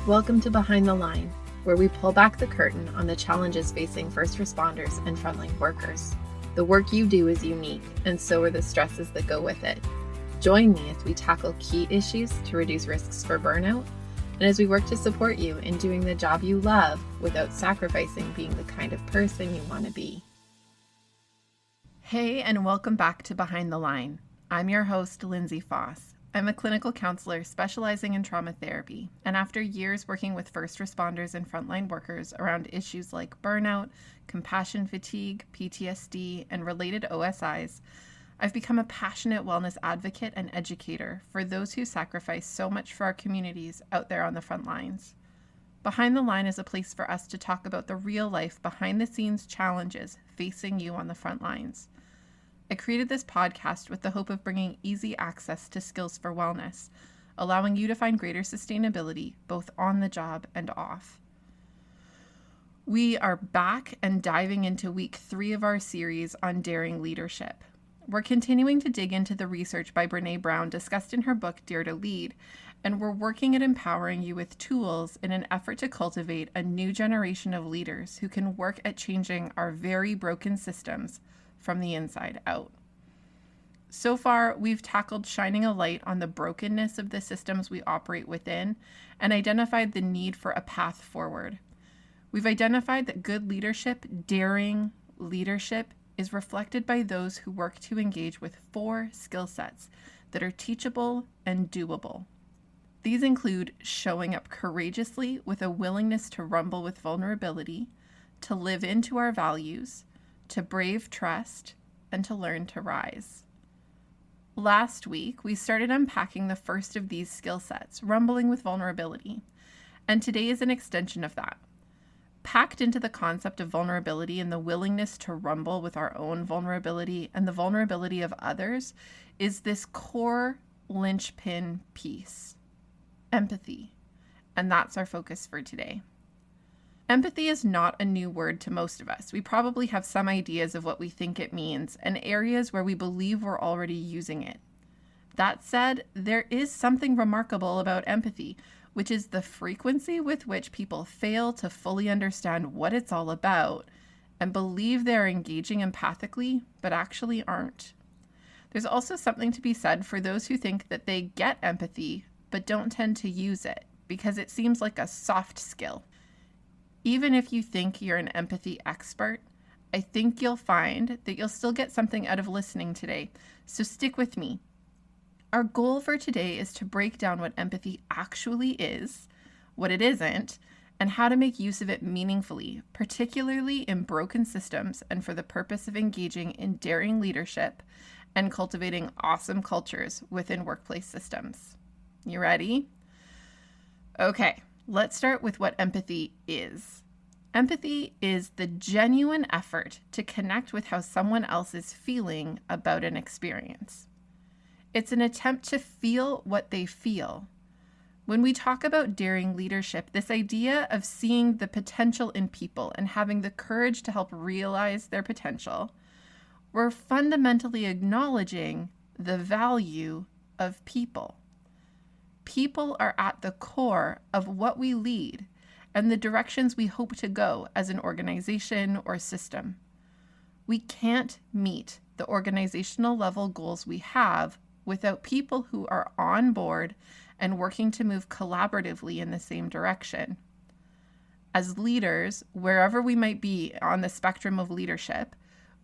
Welcome to Behind the Line, where we pull back the curtain on the challenges facing first responders and frontline workers. The work you do is unique, and so are the stresses that go with it. Join me as we tackle key issues to reduce risks for burnout, and as we work to support you in doing the job you love without sacrificing being the kind of person you want to be. Hey, and welcome back to Behind the Line. I'm your host, Lindsay Faas. I'm a clinical counselor specializing in trauma therapy, and after years working with first responders and frontline workers around issues like burnout, compassion fatigue, PTSD, and related OSIs, I've become a passionate wellness advocate and educator for those who sacrifice so much for our communities out there on the front lines. Behind the Line is a place for us to talk about the real life behind-the-scenes challenges facing you on the front lines. I created this podcast with the hope of bringing easy access to skills for wellness, allowing you to find greater sustainability both on the job and off. We are back and diving into week 3 of our series on daring leadership. We're continuing to dig into the research by Brené Brown discussed in her book Dare to Lead, and we're working at empowering you with tools in an effort to cultivate a new generation of leaders who can work at changing our very broken systems from the inside out. So far, we've tackled shining a light on the brokenness of the systems we operate within and identified the need for a path forward. We've identified that good leadership, daring leadership, is reflected by those who work to engage with 4 skill sets that are teachable and doable. These include showing up courageously with a willingness to rumble with vulnerability, to live into our values, to brave trust, and to learn to rise. Last week, we started unpacking the first of these skill sets, rumbling with vulnerability, and today is an extension of that. Packed into the concept of vulnerability and the willingness to rumble with our own vulnerability and the vulnerability of others is this core linchpin piece, empathy, and that's our focus for today. Empathy is not a new word to most of us. We probably have some ideas of what we think it means and areas where we believe we're already using it. That said, there is something remarkable about empathy, which is the frequency with which people fail to fully understand what it's all about and believe they're engaging empathically, but actually aren't. There's also something to be said for those who think that they get empathy, but don't tend to use it because it seems like a soft skill. Even if you think you're an empathy expert, I think you'll find that you'll still get something out of listening today, so stick with me. Our goal for today is to break down what empathy actually is, what it isn't, and how to make use of it meaningfully, particularly in broken systems and for the purpose of engaging in daring leadership and cultivating awesome cultures within workplace systems. You ready? Okay. Let's start with what empathy is. Empathy is the genuine effort to connect with how someone else is feeling about an experience. It's an attempt to feel what they feel. When we talk about daring leadership, this idea of seeing the potential in people and having the courage to help realize their potential, we're fundamentally acknowledging the value of people. People are at the core of what we lead and the directions we hope to go as an organization or system. We can't meet the organizational level goals we have without people who are on board and working to move collaboratively in the same direction. As leaders, wherever we might be on the spectrum of leadership,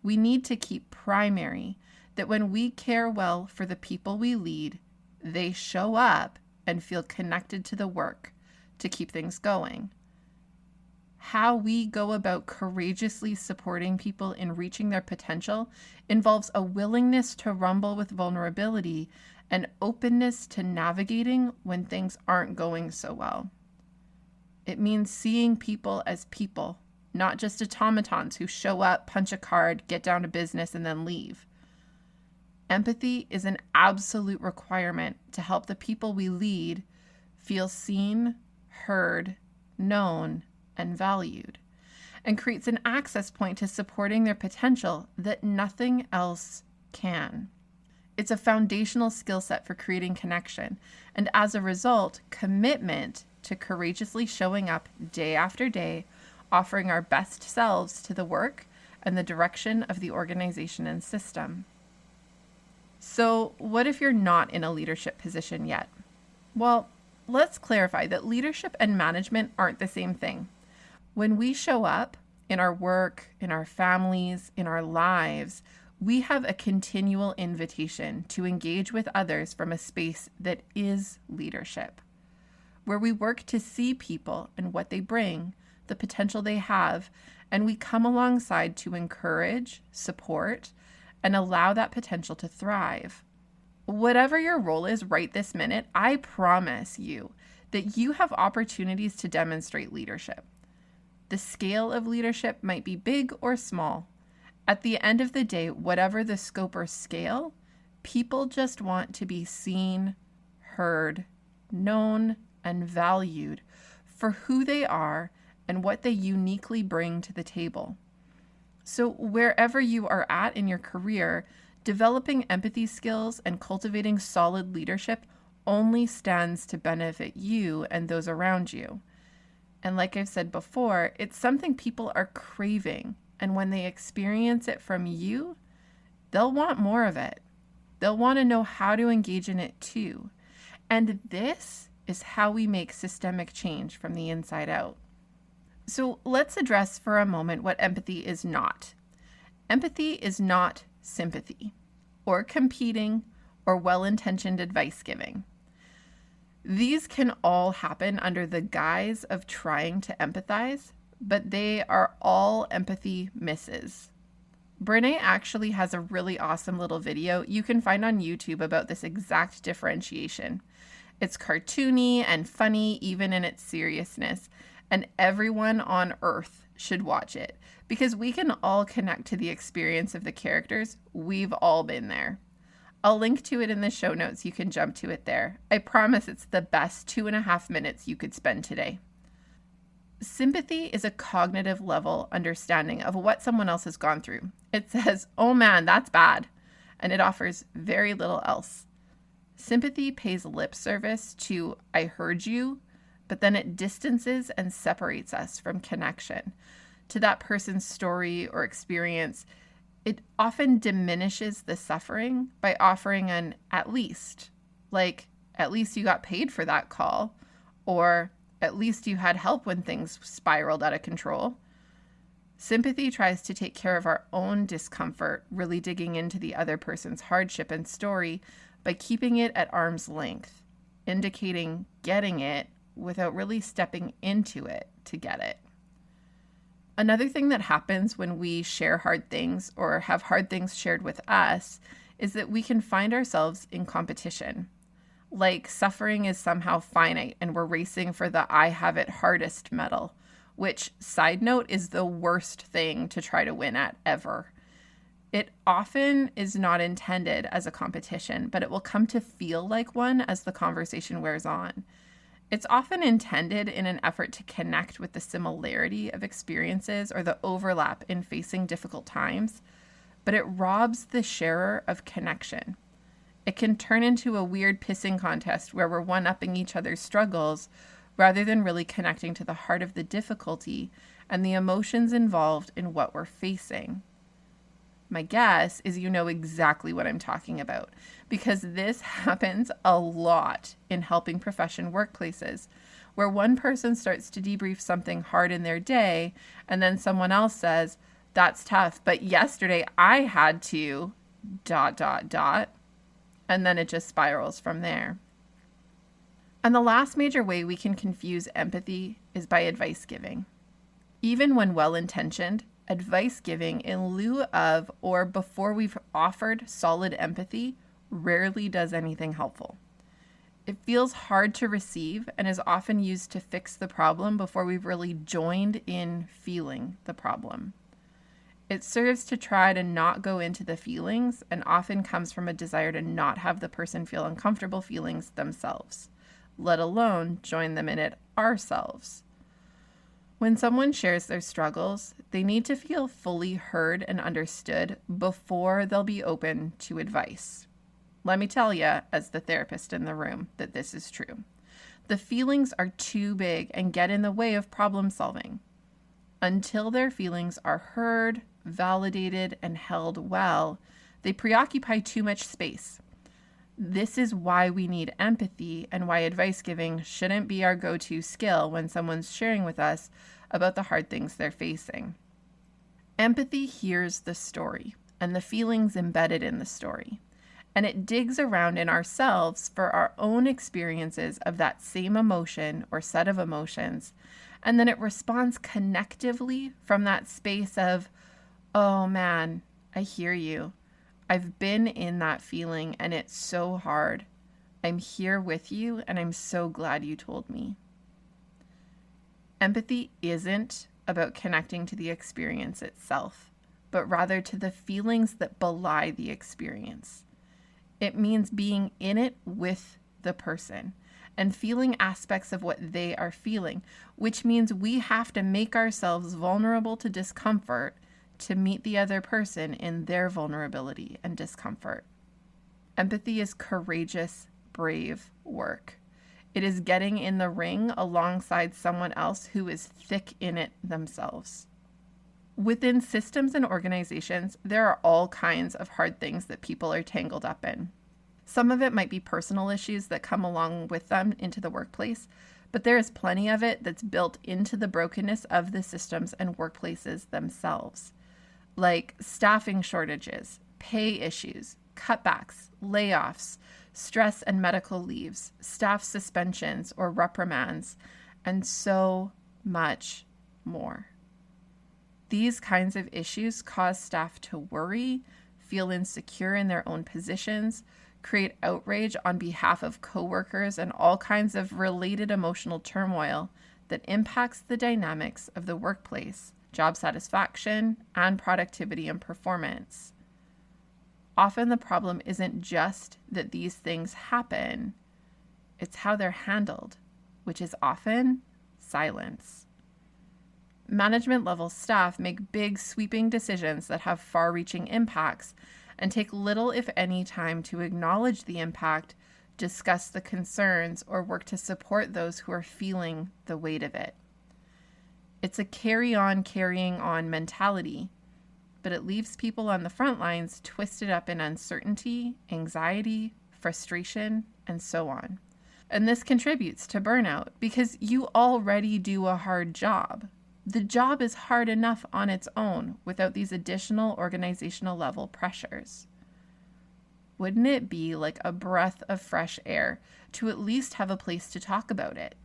we need to keep primary that when we care well for the people we lead, they show up and feel connected to the work to keep things going. How we go about courageously supporting people in reaching their potential involves a willingness to rumble with vulnerability and openness to navigating when things aren't going so well. It means seeing people as people, not just automatons who show up, punch a card, get down to business, and then leave. Empathy is an absolute requirement to help the people we lead feel seen, heard, known, and valued, and creates an access point to supporting their potential that nothing else can. It's a foundational skill set for creating connection, and as a result, commitment to courageously showing up day after day, offering our best selves to the work and the direction of the organization and system. So, what if you're not in a leadership position yet? Well, let's clarify that leadership and management aren't the same thing. When we show up in our work, in our families, in our lives, we have a continual invitation to engage with others from a space that is leadership, where we work to see people and what they bring, the potential they have, and we come alongside to encourage, support, and allow that potential to thrive. Whatever your role is right this minute, I promise you that you have opportunities to demonstrate leadership. The scale of leadership might be big or small. At the end of the day, whatever the scope or scale, people just want to be seen, heard, known, and valued for who they are and what they uniquely bring to the table. So wherever you are at in your career, developing empathy skills and cultivating solid leadership only stands to benefit you and those around you. And like I've said before, it's something people are craving. And when they experience it from you, they'll want more of it. They'll want to know how to engage in it too. And this is how we make systemic change from the inside out. So let's address for a moment what empathy is not. Empathy is not sympathy, or competing, or well-intentioned advice giving. These can all happen under the guise of trying to empathize, but they are all empathy misses. Brene actually has a really awesome little video you can find on YouTube about this exact differentiation. It's cartoony and funny, even in its seriousness, and everyone on Earth should watch it because we can all connect to the experience of the characters. We've all been there. I'll link to it in the show notes. You can jump to it there. I promise it's the best 2.5 minutes you could spend today. Sympathy is a cognitive level understanding of what someone else has gone through. It says, oh man, that's bad. And it offers very little else. Sympathy pays lip service to, I heard you, but then it distances and separates us from connection to that person's story or experience. It often diminishes the suffering by offering an at least, like at least you got paid for that call, or at least you had help when things spiraled out of control. Sympathy tries to take care of our own discomfort, really digging into the other person's hardship and story by keeping it at arm's length, indicating getting it without really stepping into it to get it. Another thing that happens when we share hard things or have hard things shared with us is that we can find ourselves in competition. Like suffering is somehow finite and we're racing for the I have it hardest medal, which, side note, is the worst thing to try to win at ever. It often is not intended as a competition, but it will come to feel like one as the conversation wears on. It's often intended in an effort to connect with the similarity of experiences or the overlap in facing difficult times, but it robs the sharer of connection. It can turn into a weird pissing contest where we're one-upping each other's struggles rather than really connecting to the heart of the difficulty and the emotions involved in what we're facing. My guess is you know exactly what I'm talking about because this happens a lot in helping profession workplaces where one person starts to debrief something hard in their day and then someone else says, that's tough, but yesterday I had to ... and then it just spirals from there. And the last major way we can confuse empathy is by advice giving. Even when well-intentioned, advice giving in lieu of or before we've offered solid empathy rarely does anything helpful. It feels hard to receive and is often used to fix the problem before we've really joined in feeling the problem. It serves to try to not go into the feelings and often comes from a desire to not have the person feel uncomfortable feelings themselves, let alone join them in it ourselves. When someone shares their struggles, they need to feel fully heard and understood before they'll be open to advice. Let me tell you, as the therapist in the room, that this is true. The feelings are too big and get in the way of problem solving. Until their feelings are heard, validated, and held well, they preoccupy too much space. This is why we need empathy and why advice giving shouldn't be our go-to skill when someone's sharing with us about the hard things they're facing. Empathy hears the story and the feelings embedded in the story, and it digs around in ourselves for our own experiences of that same emotion or set of emotions, and then it responds connectively from that space of, oh man, I hear you. I've been in that feeling and it's so hard. I'm here with you and I'm so glad you told me. Empathy isn't about connecting to the experience itself, but rather to the feelings that belie the experience. It means being in it with the person and feeling aspects of what they are feeling, which means we have to make ourselves vulnerable to discomfort to meet the other person in their vulnerability and discomfort. Empathy is courageous, brave work. It is getting in the ring alongside someone else who is thick in it themselves. Within systems and organizations, there are all kinds of hard things that people are tangled up in. Some of it might be personal issues that come along with them into the workplace, but there is plenty of it that's built into the brokenness of the systems and workplaces themselves, like staffing shortages, pay issues, cutbacks, layoffs, stress and medical leaves, staff suspensions or reprimands, and so much more. These kinds of issues cause staff to worry, feel insecure in their own positions, create outrage on behalf of coworkers, and all kinds of related emotional turmoil that impacts the dynamics of the workplace, job satisfaction, and productivity and performance. Often the problem isn't just that these things happen, it's how they're handled, which is often silence. Management level staff make big sweeping decisions that have far-reaching impacts and take little, if any, time to acknowledge the impact, discuss the concerns, or work to support those who are feeling the weight of it. It's a carrying on mentality, but it leaves people on the front lines twisted up in uncertainty, anxiety, frustration, and so on. And this contributes to burnout because you already do a hard job. The job is hard enough on its own without these additional organizational level pressures. Wouldn't it be like a breath of fresh air to at least have a place to talk about it?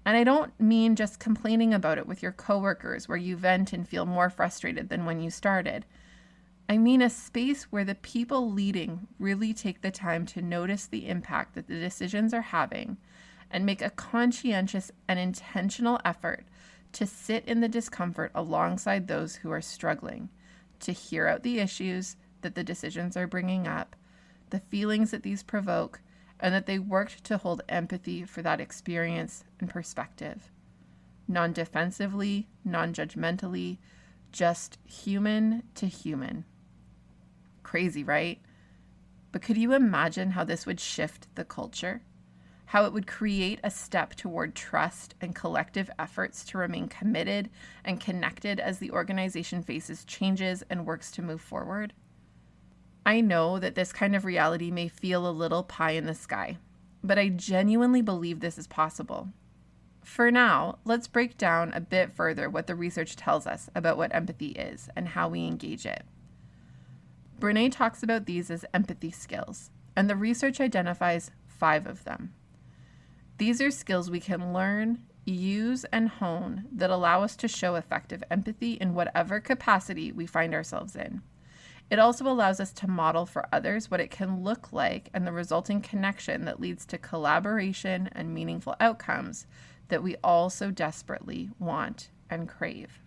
And I don't mean just complaining about it with your coworkers where you vent and feel more frustrated than when you started. I mean a space where the people leading really take the time to notice the impact that the decisions are having and make a conscientious and intentional effort to sit in the discomfort alongside those who are struggling, to hear out the issues that the decisions are bringing up, the feelings that these provoke, and that they worked to hold empathy for that experience and perspective. Non-defensively, non-judgmentally, just human to human. Crazy, right? But could you imagine how this would shift the culture? How it would create a step toward trust and collective efforts to remain committed and connected as the organization faces changes and works to move forward? I know that this kind of reality may feel a little pie in the sky, but I genuinely believe this is possible. For now, let's break down a bit further what the research tells us about what empathy is and how we engage it. Brené talks about these as empathy skills, and the research identifies 5 of them. These are skills we can learn, use, and hone that allow us to show effective empathy in whatever capacity we find ourselves in. It also allows us to model for others what it can look like and the resulting connection that leads to collaboration and meaningful outcomes that we all so desperately want and crave.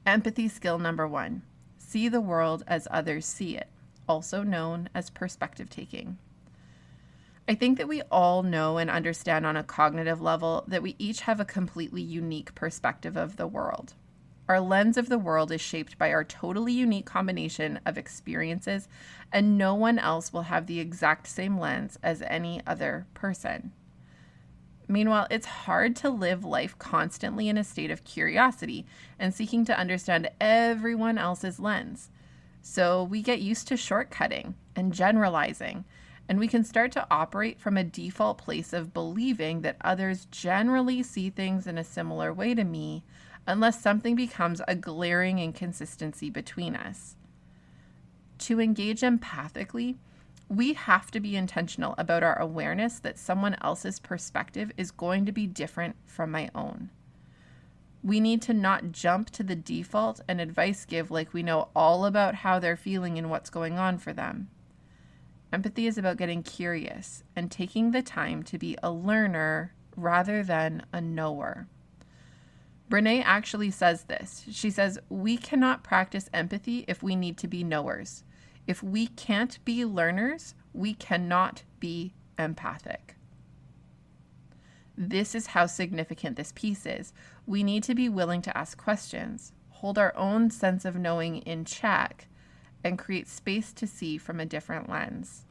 Empathy skill number 1, see the world as others see it, also known as perspective taking. I think that we all know and understand on a cognitive level that we each have a completely unique perspective of the world. Our lens of the world is shaped by our totally unique combination of experiences, and no one else will have the exact same lens as any other person. Meanwhile, it's hard to live life constantly in a state of curiosity and seeking to understand everyone else's lens. So we get used to shortcutting and generalizing, and we can start to operate from a default place of believing that others generally see things in a similar way to me, unless something becomes a glaring inconsistency between us. To engage empathically, we have to be intentional about our awareness that someone else's perspective is going to be different from my own. We need to not jump to the default and advice give like we know all about how they're feeling and what's going on for them. Empathy is about getting curious and taking the time to be a learner rather than a knower. Brene actually says this. She says, "We cannot practice empathy if we need to be knowers. If we can't be learners, we cannot be empathic." This is how significant this piece is. We need to be willing to ask questions, hold our own sense of knowing in check, and create space to see from a different lens.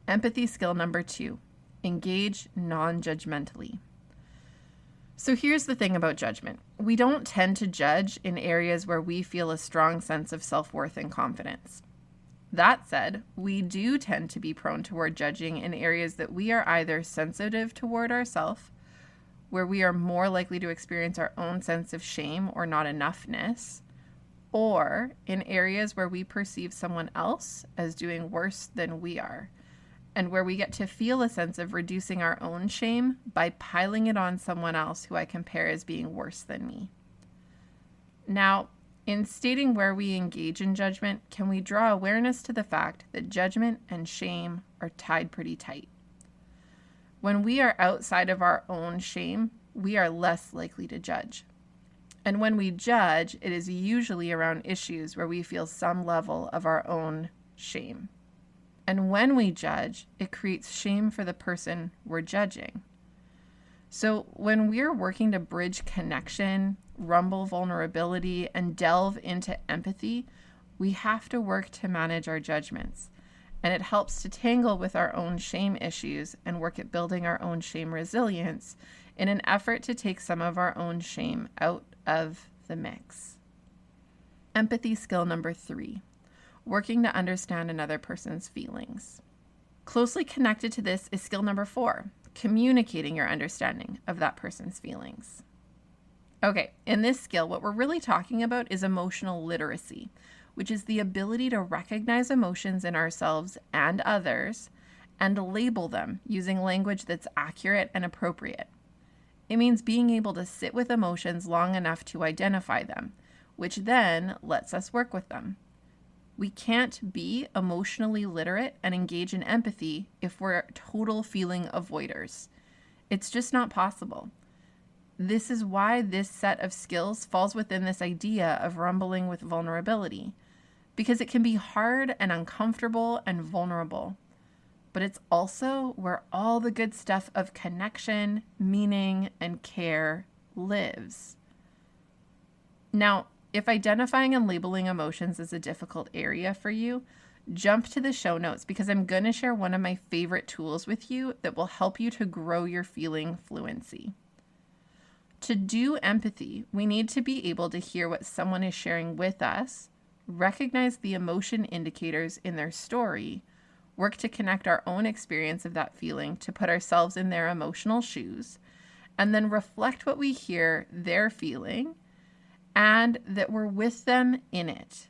Empathy skill number 2, engage non-judgmentally. So here's the thing about judgment. We don't tend to judge in areas where we feel a strong sense of self-worth and confidence. That said, we do tend to be prone toward judging in areas that we are either sensitive toward ourselves, where we are more likely to experience our own sense of shame or not enoughness, or in areas where we perceive someone else as doing worse than we are, and where we get to feel a sense of reducing our own shame by piling it on someone else who I compare as being worse than me. Now, in stating where we engage in judgment, can we draw awareness to the fact that judgment and shame are tied pretty tight? When we are outside of our own shame, we are less likely to judge. And when we judge, it is usually around issues where we feel some level of our own shame. And when we judge, it creates shame for the person we're judging. So when we're working to bridge connection, rumble vulnerability, and delve into empathy, we have to work to manage our judgments. And it helps to tangle with our own shame issues and work at building our own shame resilience in an effort to take some of our own shame out of the mix. Empathy skill number 3, working to understand another person's feelings. Closely connected to this is skill number 4, communicating your understanding of that person's feelings. Okay, in this skill, what we're really talking about is emotional literacy, which is the ability to recognize emotions in ourselves and others and label them using language that's accurate and appropriate. It means being able to sit with emotions long enough to identify them, which then lets us work with them. We can't be emotionally literate and engage in empathy if we're total feeling avoiders. It's just not possible. This is why this set of skills falls within this idea of rumbling with vulnerability, because it can be hard and uncomfortable and vulnerable. But it's also where all the good stuff of connection, meaning, and care lives. Now, if identifying and labeling emotions is a difficult area for you, jump to the show notes because I'm going to share one of my favorite tools with you that will help you to grow your feeling fluency. To do empathy, we need to be able to hear what someone is sharing with us, recognize the emotion indicators in their story, work to connect our own experience of that feeling to put ourselves in their emotional shoes, and then reflect what we hear they're feeling and that we're with them in it.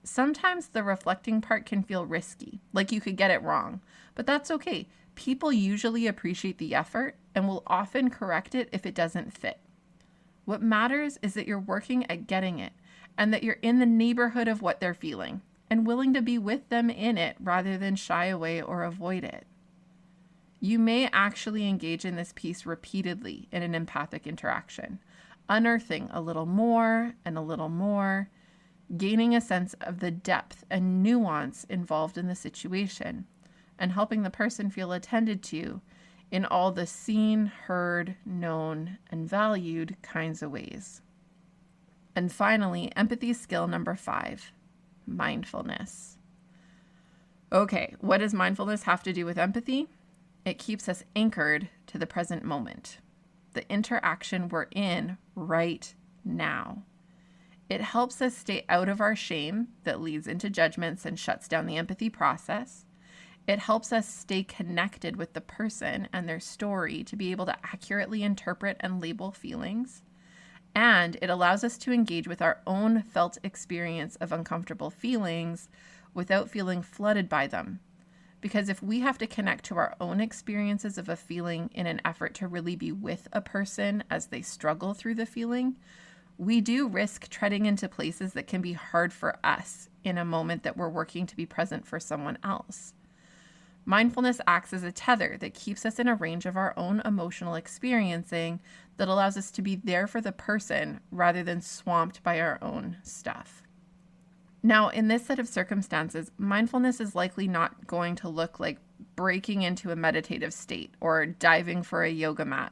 Sometimes the reflecting part can feel risky, like you could get it wrong, but that's okay. People usually appreciate the effort and will often correct it if it doesn't fit. What matters is that you're working at getting it and that you're in the neighborhood of what they're feeling and willing to be with them in it rather than shy away or avoid it. You may actually engage in this piece repeatedly in an empathic interaction, unearthing a little more and a little more, gaining a sense of the depth and nuance involved in the situation, and helping the person feel attended to in all the seen, heard, known, and valued kinds of ways. And finally, empathy skill number 5, mindfulness. Okay, what does mindfulness have to do with empathy? It keeps us anchored to the present moment, the interaction we're in right now. It helps us stay out of our shame that leads into judgments and shuts down the empathy process. It helps us stay connected with the person and their story to be able to accurately interpret and label feelings. And it allows us to engage with our own felt experience of uncomfortable feelings without feeling flooded by them. Because if we have to connect to our own experiences of a feeling in an effort to really be with a person as they struggle through the feeling, we do risk treading into places that can be hard for us in a moment that we're working to be present for someone else. Mindfulness acts as a tether that keeps us in a range of our own emotional experiencing that allows us to be there for the person rather than swamped by our own stuff. Now, in this set of circumstances, mindfulness is likely not going to look like breaking into a meditative state or diving for a yoga mat.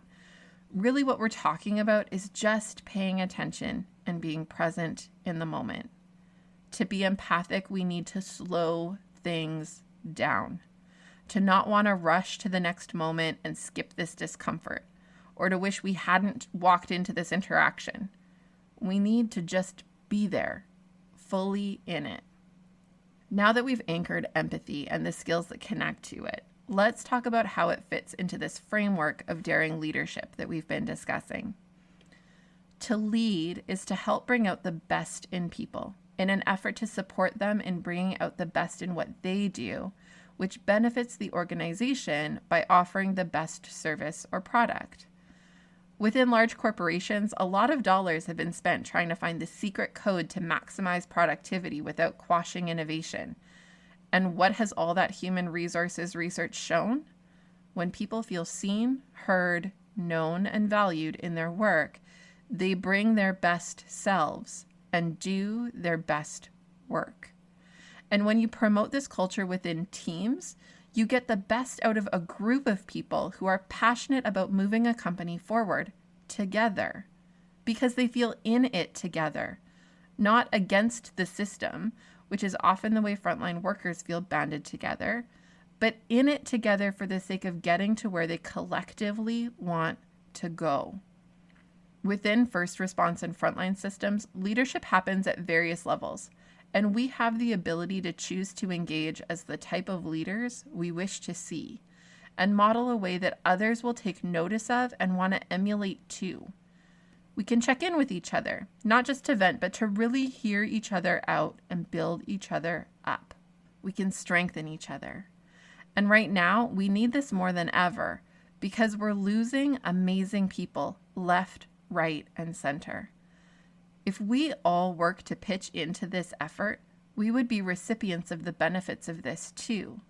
Really, what we're talking about is just paying attention and being present in the moment. To be empathic, we need to slow things down. To not want to rush to the next moment and skip this discomfort, or to wish we hadn't walked into this interaction. We need to just be there, fully in it. Now that we've anchored empathy and the skills that connect to it, let's talk about how it fits into this framework of daring leadership that we've been discussing. To lead is to help bring out the best in people in an effort to support them in bringing out the best in what they do, which benefits the organization by offering the best service or product. Within large corporations, a lot of dollars have been spent trying to find the secret code to maximize productivity without quashing innovation. And what has all that human resources research shown? When people feel seen, heard, known, and valued in their work, they bring their best selves and do their best work. And when you promote this culture within teams, you get the best out of a group of people who are passionate about moving a company forward together because they feel in it together, not against the system, which is often the way frontline workers feel banded together, but in it together for the sake of getting to where they collectively want to go. Within first response and frontline systems, leadership happens at various levels. And we have the ability to choose to engage as the type of leaders we wish to see and model a way that others will take notice of and want to emulate too. We can check in with each other, not just to vent, but to really hear each other out and build each other up. We can strengthen each other. And right now, we need this more than ever because we're losing amazing people left, right, and center. If we all work to pitch into this effort, we would be recipients of the benefits of this too.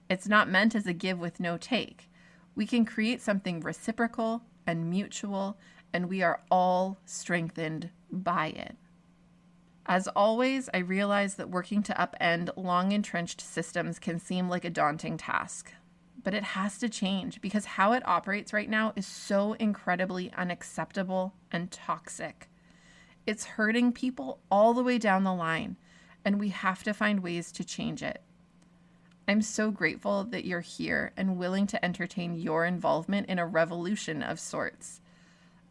It's not meant as a give with no take. We can create something reciprocal and mutual, and we are all strengthened by it. As always, I realize that working to upend long-entrenched systems can seem like a daunting task. But it has to change because how it operates right now is so incredibly unacceptable and toxic. It's hurting people all the way down the line, and we have to find ways to change it. I'm so grateful that you're here and willing to entertain your involvement in a revolution of sorts.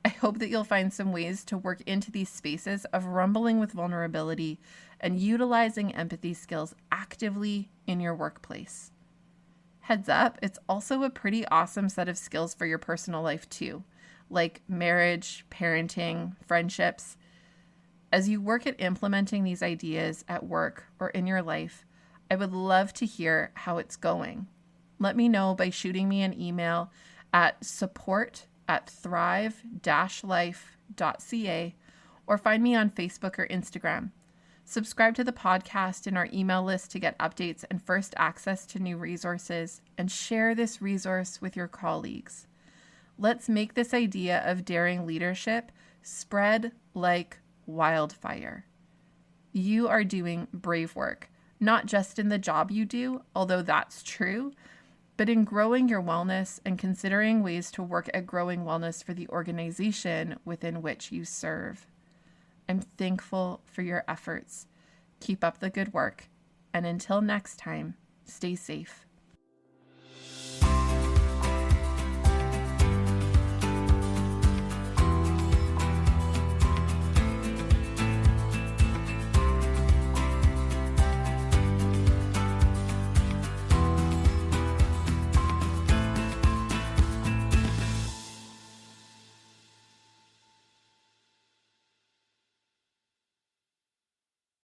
I hope that you'll find some ways to work into these spaces of rumbling with vulnerability and utilizing empathy skills actively in your workplace. Heads up, it's also a pretty awesome set of skills for your personal life too, like marriage, parenting, friendships. As you work at implementing these ideas at work or in your life, I would love to hear how it's going. Let me know by shooting me an email at support@thrive-life.ca or find me on Facebook or Instagram. Subscribe to the podcast and our email list to get updates and first access to new resources, and share this resource with your colleagues. Let's make this idea of daring leadership spread like wildfire. You are doing brave work, not just in the job you do, although that's true, but in growing your wellness and considering ways to work at growing wellness for the organization within which you serve. I'm thankful for your efforts. Keep up the good work, and until next time, stay safe.